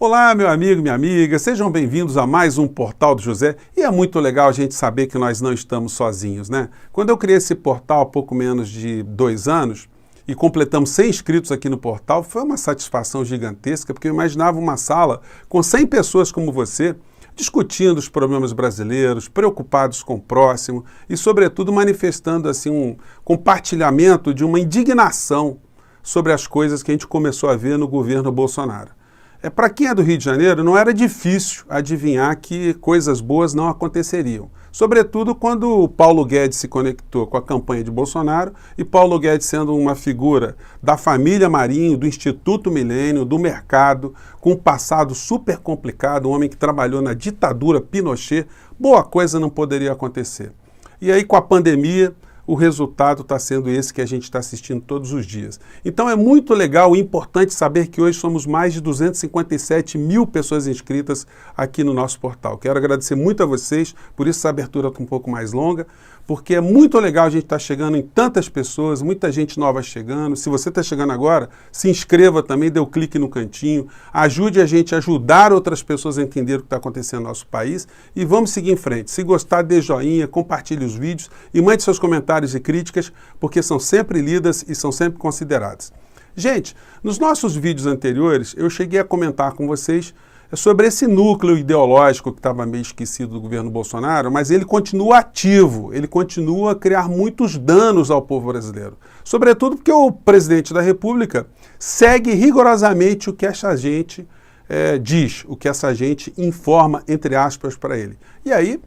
Olá, meu amigo, minha amiga, sejam bem-vindos a mais um Portal do José. E é muito legal a gente saber que nós não estamos sozinhos, né? Quando eu criei esse portal há pouco menos de 2 anos e completamos 100 inscritos aqui no portal, foi uma satisfação gigantesca, porque eu imaginava uma sala com 100 pessoas como você, discutindo os problemas brasileiros, preocupados com o próximo e, sobretudo, manifestando assim um compartilhamento de uma indignação sobre as coisas que a gente começou a ver no governo Bolsonaro. Para quem é do Rio de Janeiro, não era difícil adivinhar que coisas boas não aconteceriam. Sobretudo quando o Paulo Guedes se conectou com a campanha de Bolsonaro, e Paulo Guedes sendo uma figura da família Marinho, do Instituto Milênio, do mercado, com um passado super complicado, um homem que trabalhou na ditadura Pinochet, boa coisa não poderia acontecer. E aí com a pandemia, o resultado está sendo esse que a gente está assistindo todos os dias. Então é muito legal e importante saber que hoje somos mais de 257 mil pessoas inscritas aqui no nosso portal. Quero agradecer muito a vocês, por isso essa abertura está um pouco mais longa, porque é muito legal a gente estar chegando em tantas pessoas, muita gente nova chegando. Se você está chegando agora, se inscreva também, dê o clique no cantinho, ajude a gente a ajudar outras pessoas a entender o que está acontecendo no nosso país e vamos seguir em frente. Se gostar, dê joinha, compartilhe os vídeos e mande seus comentários e críticas, porque são sempre lidas e são sempre consideradas. Gente, nos nossos vídeos anteriores, eu cheguei a comentar com vocês sobre esse núcleo ideológico que estava meio esquecido do governo Bolsonaro, mas ele continua ativo, ele continua a criar muitos danos ao povo brasileiro. Sobretudo porque o presidente da República segue rigorosamente o que essa gente diz, o que essa gente informa, entre aspas, para ele. E aí,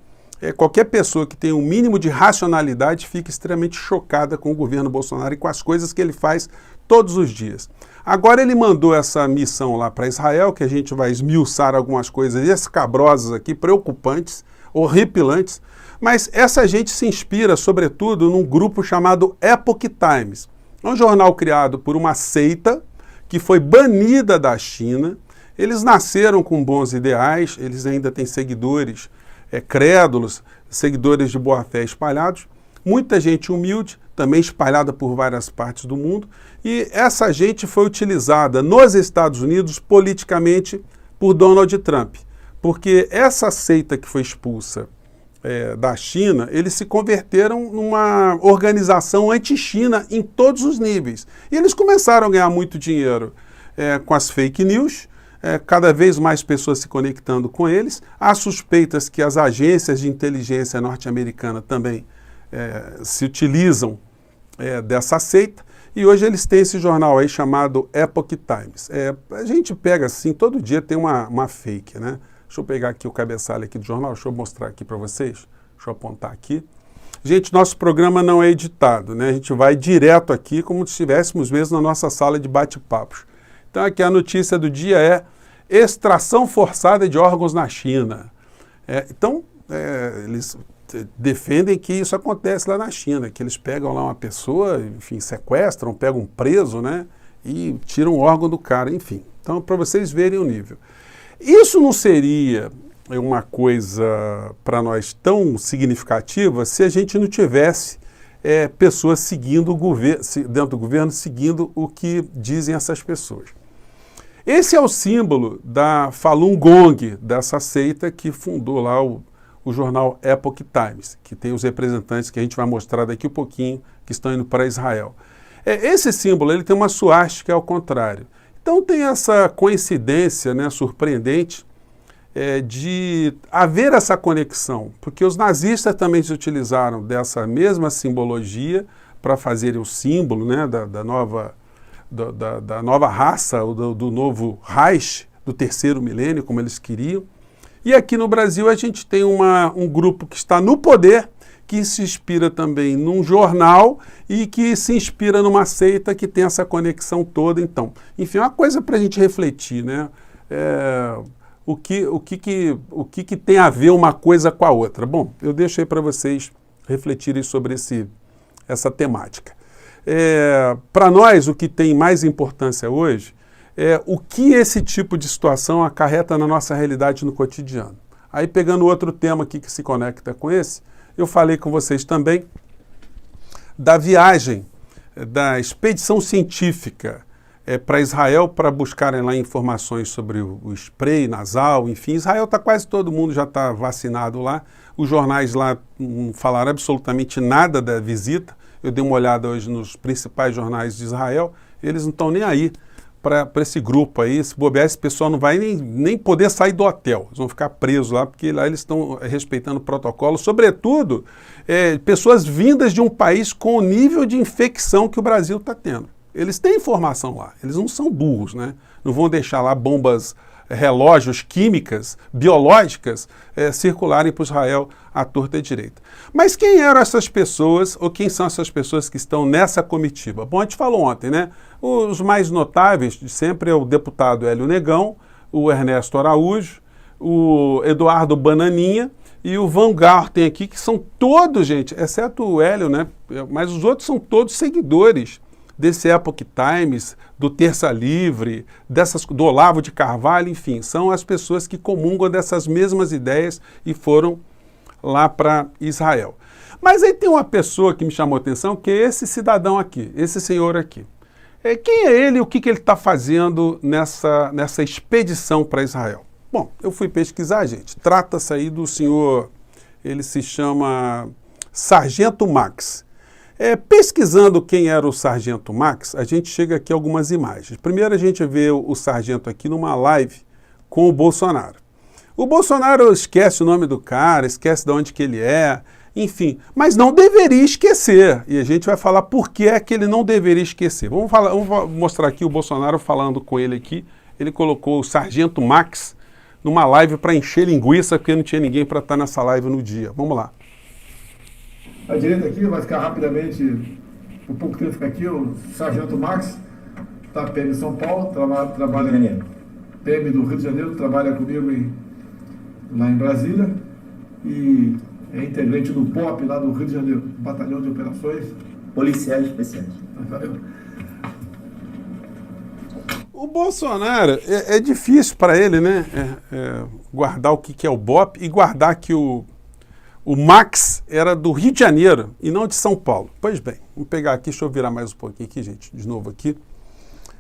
qualquer pessoa que tenha um mínimo de racionalidade fica extremamente chocada com o governo Bolsonaro e com as coisas que ele faz todos os dias. Agora ele mandou essa missão lá para Israel, que a gente vai esmiuçar algumas coisas escabrosas aqui, preocupantes, horripilantes, mas essa gente se inspira, sobretudo, num grupo chamado Epoch Times. É um jornal criado por uma seita que foi banida da China. Eles nasceram com bons ideais, eles ainda têm seguidores crédulos, seguidores de boa-fé espalhados, muita gente humilde, também espalhada por várias partes do mundo, e essa gente foi utilizada nos Estados Unidos politicamente por Donald Trump, porque essa seita que foi expulsa da China, eles se converteram numa organização anti-China em todos os níveis. E eles começaram a ganhar muito dinheiro com as fake news, cada vez mais pessoas se conectando com eles. Há suspeitas que as agências de inteligência norte-americana também se utilizam dessa seita, e hoje eles têm esse jornal aí chamado Epoch Times. A gente pega assim, todo dia tem uma fake, né? Deixa eu pegar aqui o cabeçalho aqui do jornal, deixa eu mostrar aqui para vocês, deixa eu apontar aqui. Gente, nosso programa não é editado, né? A gente vai direto aqui como se estivéssemos mesmo na nossa sala de bate-papos. Então aqui a notícia do dia é extração forçada de órgãos na China. Eles defendem que isso acontece lá na China, que eles pegam lá uma pessoa, enfim, sequestram, pegam um preso, né, e tiram o órgão do cara, enfim. Então, para vocês verem o nível. Isso não seria uma coisa para nós tão significativa se a gente não tivesse pessoas seguindo o governo, dentro do governo, seguindo o que dizem essas pessoas. Esse é o símbolo da Falun Gong, dessa seita que fundou lá o jornal Epoch Times, que tem os representantes que a gente vai mostrar daqui a pouquinho, que estão indo para Israel. Esse símbolo ele tem uma suástica ao contrário. Então tem essa coincidência, né, surpreendente de haver essa conexão, porque os nazistas também se utilizaram dessa mesma simbologia para fazerem o símbolo, né, da nova raça, do novo Reich, do terceiro milênio, como eles queriam. E aqui no Brasil a gente tem um grupo que está no poder, que se inspira também num jornal e que se inspira numa seita que tem essa conexão toda. Então, enfim, é uma coisa para a gente refletir, né? O que tem a ver uma coisa com a outra? Bom, eu deixo aí para vocês refletirem sobre essa temática. Para nós, o que tem mais importância hoje o que esse tipo de situação acarreta na nossa realidade no cotidiano. Aí, pegando outro tema aqui que se conecta com esse, eu falei com vocês também da viagem, da expedição científica para Israel para buscarem lá informações sobre o spray nasal, enfim. Israel está quase todo mundo já está vacinado lá. Os jornais lá não falaram absolutamente nada da visita. Eu dei uma olhada hoje nos principais jornais de Israel, eles não estão nem aí para esse grupo aí. Se bobear, esse pessoal não vai nem poder sair do hotel. Eles vão ficar presos lá, porque lá eles estão respeitando o protocolo. Sobretudo, pessoas vindas de um país com o nível de infecção que o Brasil está tendo. Eles têm informação lá, eles não são burros, né? Não vão deixar lá bombas, relógios, químicas, biológicas circularem para Israel à torta e direita. Mas quem eram essas pessoas, ou quem são essas pessoas que estão nessa comitiva? Bom, a gente falou ontem, né? Os mais notáveis de sempre é o deputado Hélio Negão, o Ernesto Araújo, o Eduardo Bananinha e o Van Garten aqui, que são todos, gente, exceto o Hélio, né? Mas os outros são todos seguidores desse Epoch Times, do Terça Livre, do Olavo de Carvalho, enfim, são as pessoas que comungam dessas mesmas ideias e foram lá para Israel. Mas aí tem uma pessoa que me chamou a atenção, que é esse cidadão aqui, esse senhor aqui. Quem é ele e o que ele está fazendo nessa expedição para Israel? Bom, eu fui pesquisar, gente. Trata-se aí do senhor, ele se chama Sargento Max. Pesquisando quem era o Sargento Max, a gente chega aqui a algumas imagens. Primeiro a gente vê o sargento aqui numa live com o Bolsonaro. O Bolsonaro esquece o nome do cara, esquece de onde que ele é, enfim, mas não deveria esquecer. E a gente vai falar por que é que ele não deveria esquecer. Vamos mostrar aqui o Bolsonaro falando com ele aqui. Ele colocou o Sargento Max numa live para encher linguiça, porque não tinha ninguém para estar nessa live no dia. Vamos lá. À direita aqui, vai ficar rapidamente, por pouco tempo fica aqui, o Sargento Max, está PM de São Paulo, trabalha PM do Rio de Janeiro, trabalha comigo lá em Brasília e é integrante do POP lá do Rio de Janeiro, Batalhão de Operações Policiais Especiais. Valeu. O Bolsonaro, é difícil para ele, né, guardar o que é o BOP e guardar que o Max era do Rio de Janeiro e não de São Paulo. Pois bem, vamos pegar aqui, deixa eu virar mais um pouquinho aqui, gente, de novo aqui.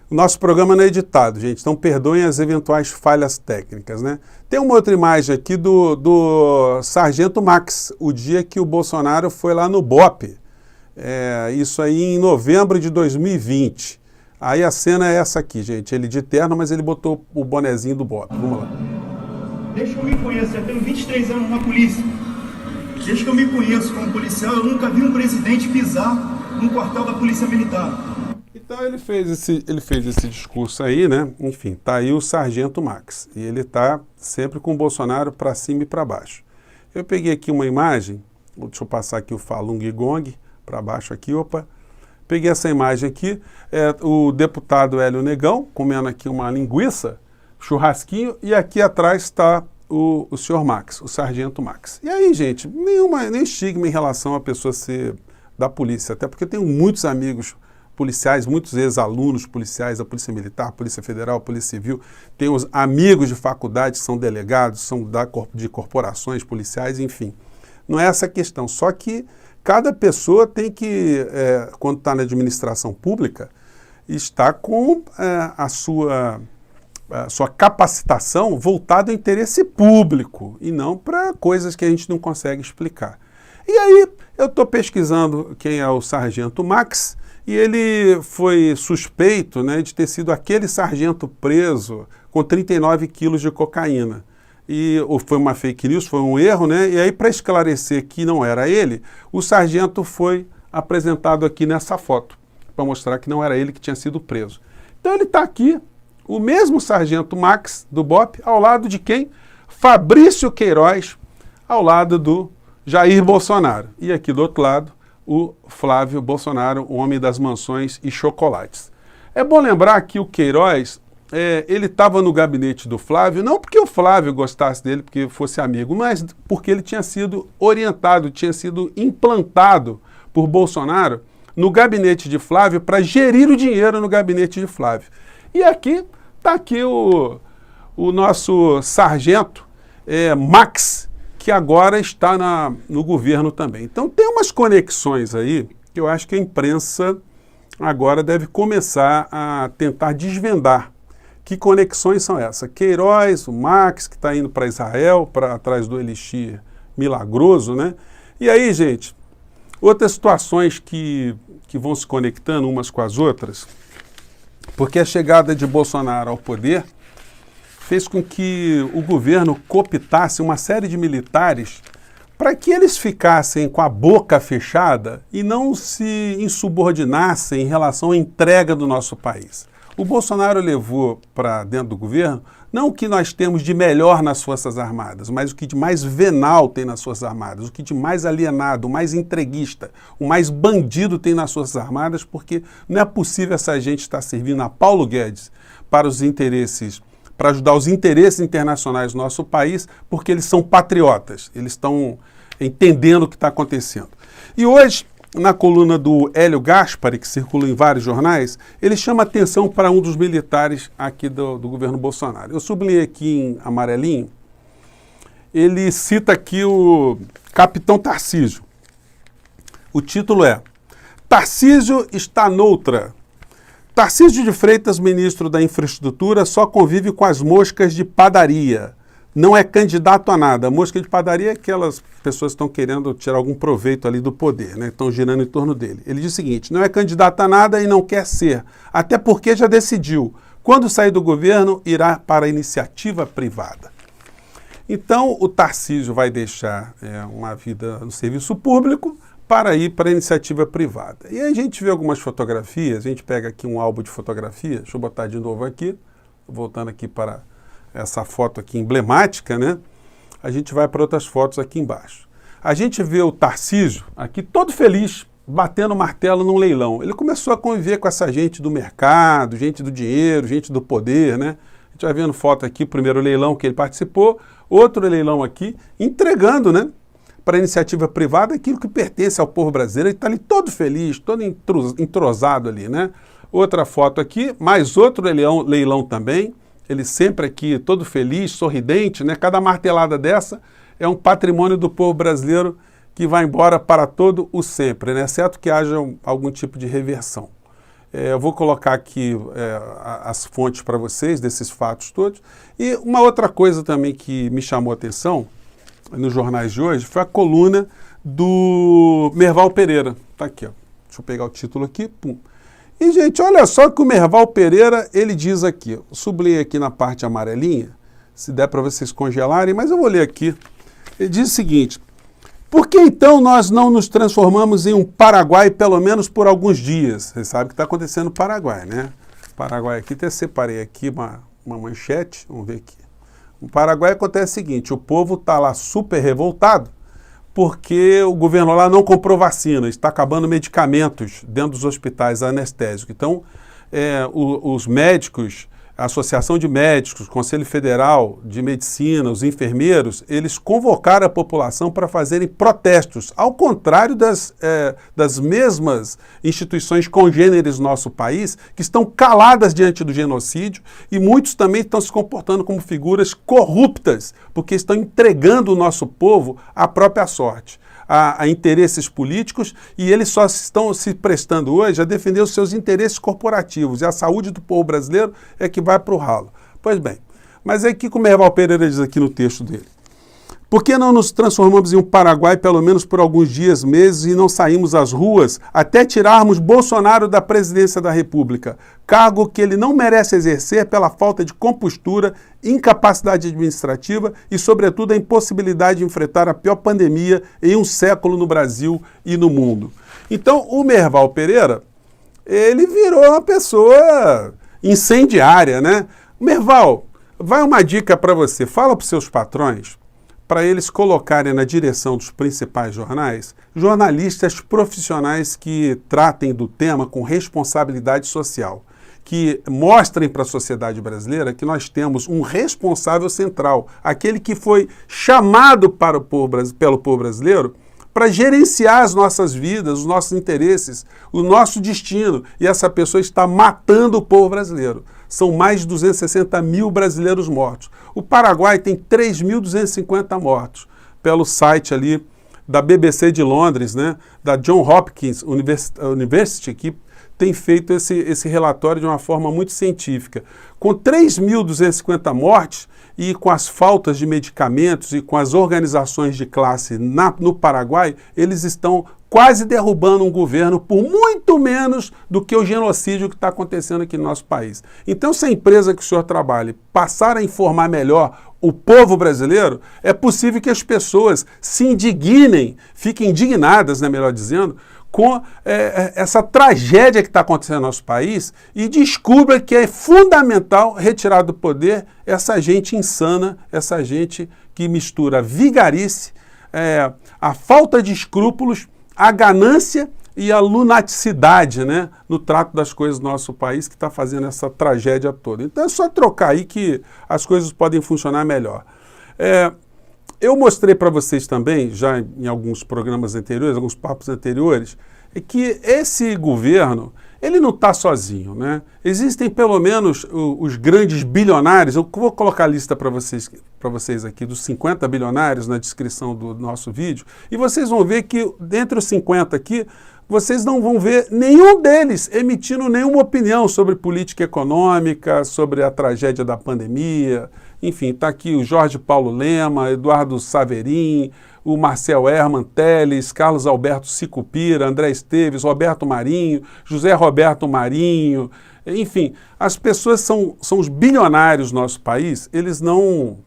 O nosso programa não é editado, gente, então perdoem as eventuais falhas técnicas, né? Tem uma outra imagem aqui do Sargento Max, o dia que o Bolsonaro foi lá no BOP. Isso aí em novembro de 2020. Aí a cena é essa aqui, gente, ele de terno, mas ele botou o bonezinho do BOP. Vamos lá. Desde que eu me conheço, eu tenho 23 anos na polícia. Desde que eu me conheço como policial, eu nunca vi um presidente pisar no quartel da Polícia Militar. Então ele fez esse discurso aí, né? Enfim, tá aí o Sargento Max. E ele tá sempre com o Bolsonaro para cima e para baixo. Eu peguei aqui uma imagem, deixa eu passar aqui o Falun Gong para baixo aqui, opa. Peguei essa imagem aqui, o deputado Hélio Negão comendo aqui uma linguiça, churrasquinho, e aqui atrás está o senhor Max, o Sargento Max. E aí, gente, nem estigma em relação a pessoa ser da polícia, até porque tenho muitos amigos policiais, muitos ex-alunos policiais da Polícia Militar, Polícia Federal, Polícia Civil, tenho os amigos de faculdade que são delegados, são de corporações policiais, enfim. Não é essa a questão, só que cada pessoa tem que, quando está na administração pública, está com a sua capacitação voltada ao interesse público e não para coisas que a gente não consegue explicar. E aí eu estou pesquisando quem é o Sargento Max e ele foi suspeito, né, de ter sido aquele sargento preso com 39 quilos de cocaína. E foi uma fake news, foi um erro, né? E aí, para esclarecer que não era ele, o sargento foi apresentado aqui nessa foto, para mostrar que não era ele que tinha sido preso. Então ele está aqui, o mesmo Sargento Max do BOP, ao lado de quem? Fabrício Queiroz, ao lado do Jair Bolsonaro. E aqui do outro lado, o Flávio Bolsonaro, o homem das mansões e chocolates. É bom lembrar que o Queiroz, ele estava no gabinete do Flávio, não porque o Flávio gostasse dele, porque fosse amigo, mas porque ele tinha sido orientado, tinha sido implantado por Bolsonaro no gabinete de Flávio para gerir o dinheiro no gabinete de Flávio. E aqui está aqui o nosso sargento Max, que agora está no governo também. Então tem umas conexões aí que eu acho que a imprensa agora deve começar a tentar desvendar que conexões são essas. Queiroz, o Marx, que está indo para Israel, para atrás do Elixir milagroso, né? E aí, gente, outras situações que vão se conectando umas com as outras, porque a chegada de Bolsonaro ao poder fez com que o governo cooptasse uma série de militares para que eles ficassem com a boca fechada e não se insubordinassem em relação à entrega do nosso país. O Bolsonaro levou para dentro do governo não o que nós temos de melhor nas Forças Armadas, mas o que de mais venal tem nas Forças Armadas, o que de mais alienado, o mais entreguista, o mais bandido tem nas Forças Armadas, porque não é possível essa gente estar servindo a Paulo Guedes para os interesses, para ajudar os interesses internacionais do nosso país, porque eles são patriotas, eles estão entendendo o que está acontecendo. E hoje, na coluna do Hélio Gaspari, que circula em vários jornais, ele chama atenção para um dos militares aqui do governo Bolsonaro. Eu sublinhei aqui em amarelinho, ele cita aqui o capitão Tarcísio. O título é Tarcísio está noutra. Tarcísio de Freitas, ministro da Infraestrutura, só convive com as moscas de padaria. Não é candidato a nada. A mosca de padaria é aquelas pessoas que estão querendo tirar algum proveito ali do poder, né? Estão girando em torno dele. Ele diz o seguinte, não é candidato a nada e não quer ser, até porque já decidiu. Quando sair do governo, irá para a iniciativa privada. Então, o Tarcísio vai deixar uma vida no serviço público para ir para a iniciativa privada. E aí a gente vê algumas fotografias, a gente pega aqui um álbum de fotografia, deixa eu botar de novo aqui, voltando aqui para essa foto aqui emblemática, né? A gente vai para outras fotos aqui embaixo. A gente vê o Tarcísio aqui todo feliz, batendo martelo num leilão. Ele começou a conviver com essa gente do mercado, gente do dinheiro, gente do poder, né? A gente vai vendo foto aqui, o primeiro leilão que ele participou, outro leilão aqui, entregando, né, para a iniciativa privada aquilo que pertence ao povo brasileiro. Ele está ali todo feliz, todo entrosado ali, né? Outra foto aqui, mais outro leilão também. Ele sempre aqui, todo feliz, sorridente, né? Cada martelada dessa é um patrimônio do povo brasileiro que vai embora para todo o sempre, né? Exceto que haja algum tipo de reversão. Eu vou colocar aqui as fontes para vocês desses fatos todos. E uma outra coisa também que me chamou a atenção nos jornais de hoje foi a coluna do Merval Pereira. Tá aqui, ó. Deixa eu pegar o título aqui, pum. E, gente, olha só que o Merval Pereira, ele diz aqui, eu sublinhei aqui na parte amarelinha, se der para vocês congelarem, mas eu vou ler aqui. Ele diz o seguinte, por que então nós não nos transformamos em um Paraguai, pelo menos por alguns dias? Você sabe o que está acontecendo no Paraguai, né? Paraguai aqui, até separei aqui uma manchete, vamos ver aqui. No Paraguai acontece o seguinte, o povo está lá super revoltado, porque o governo lá não comprou vacina, está acabando medicamentos dentro dos hospitais anestésicos. Então, os médicos, a Associação de Médicos, Conselho Federal de Medicina, os enfermeiros, eles convocaram a população para fazerem protestos, ao contrário das mesmas instituições congêneres do nosso país, que estão caladas diante do genocídio, e muitos também estão se comportando como figuras corruptas, porque estão entregando o nosso povo à própria sorte, a interesses políticos, e eles só estão se prestando hoje a defender os seus interesses corporativos, e a saúde do povo brasileiro é que vai para o ralo. Pois bem, mas é que o Merval Pereira diz aqui no texto dele. Por que não nos transformamos em um Paraguai pelo menos por alguns dias, meses e não saímos às ruas até tirarmos Bolsonaro da presidência da República, cargo que ele não merece exercer pela falta de compostura, incapacidade administrativa e, sobretudo, a impossibilidade de enfrentar a pior pandemia em um século no Brasil e no mundo. Então, o Merval Pereira, ele virou uma pessoa incendiária, né? Merval, vai uma dica para você, fala para os seus patrões, para eles colocarem na direção dos principais jornais, jornalistas profissionais que tratem do tema com responsabilidade social, que mostrem para a sociedade brasileira que nós temos um responsável central, aquele que foi chamado pelo povo brasileiro para gerenciar as nossas vidas, os nossos interesses, o nosso destino, e essa pessoa está matando o povo brasileiro. São mais de 260 mil brasileiros mortos. O Paraguai tem 3.250 mortos, pelo site ali da BBC de Londres, né, da Johns Hopkins University, que tem feito esse relatório de uma forma muito científica. Com 3.250 mortes e com as faltas de medicamentos e com as organizações de classe no Paraguai, eles estão quase derrubando um governo por muito menos do que o genocídio que está acontecendo aqui no nosso país. Então, se a empresa que o senhor trabalha passar a informar melhor o povo brasileiro, é possível que as pessoas se indignem, fiquem indignadas, né, melhor dizendo, com essa tragédia que está acontecendo no nosso país e descubra que é fundamental retirar do poder essa gente insana, essa gente que mistura vigarice, a falta de escrúpulos, a ganância e a lunaticidade, né, no trato das coisas do nosso país, que está fazendo essa tragédia toda. Então é só trocar aí que as coisas podem funcionar melhor. Eu mostrei para vocês também, já em alguns programas anteriores, alguns papos anteriores, que esse governo, ele não está sozinho, né? Existem pelo menos os grandes bilionários, eu vou colocar a lista para vocês aqui, dos 50 bilionários na descrição do nosso vídeo, e vocês vão ver que dentre os 50 aqui, vocês não vão ver nenhum deles emitindo nenhuma opinião sobre política econômica, sobre a tragédia da pandemia. Enfim, está aqui o Jorge Paulo Lema, Eduardo Saverin, o Marcel Herman Teles, Carlos Alberto Sicupira, André Esteves, Roberto Marinho, José Roberto Marinho. Enfim, as pessoas são os bilionários do nosso país, eles não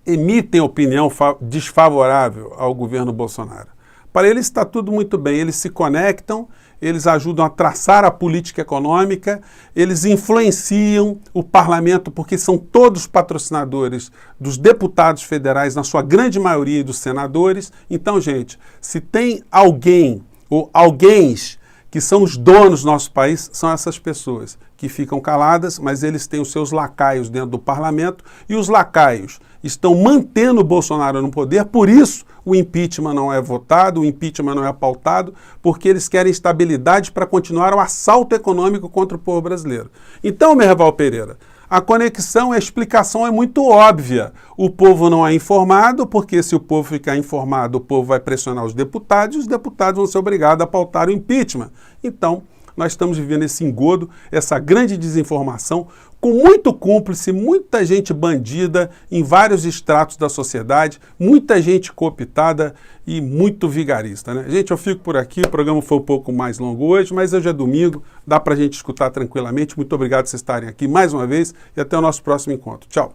emitem opinião desfavorável ao governo Bolsonaro. Para eles está tudo muito bem, eles se conectam, eles ajudam a traçar a política econômica, eles influenciam o parlamento, porque são todos patrocinadores dos deputados federais, na sua grande maioria, e dos senadores. Então, gente, se tem alguém ou alguéns que são os donos do nosso país, são essas pessoas que ficam caladas, mas eles têm os seus lacaios dentro do parlamento e os lacaios estão mantendo o Bolsonaro no poder, por isso o impeachment não é votado, o impeachment não é pautado, porque eles querem estabilidade para continuar o assalto econômico contra o povo brasileiro. Então, Merval Pereira, a conexão, a explicação é muito óbvia. O povo não é informado, porque se o povo ficar informado, o povo vai pressionar os deputados, e os deputados vão ser obrigados a pautar o impeachment. Então, nós estamos vivendo esse engodo, essa grande desinformação, com muito cúmplice, muita gente bandida em vários estratos da sociedade, muita gente cooptada e muito vigarista, né? Gente, eu fico por aqui, o programa foi um pouco mais longo hoje, mas hoje é domingo, dá pra gente escutar tranquilamente. Muito obrigado por vocês estarem aqui mais uma vez e até o nosso próximo encontro. Tchau!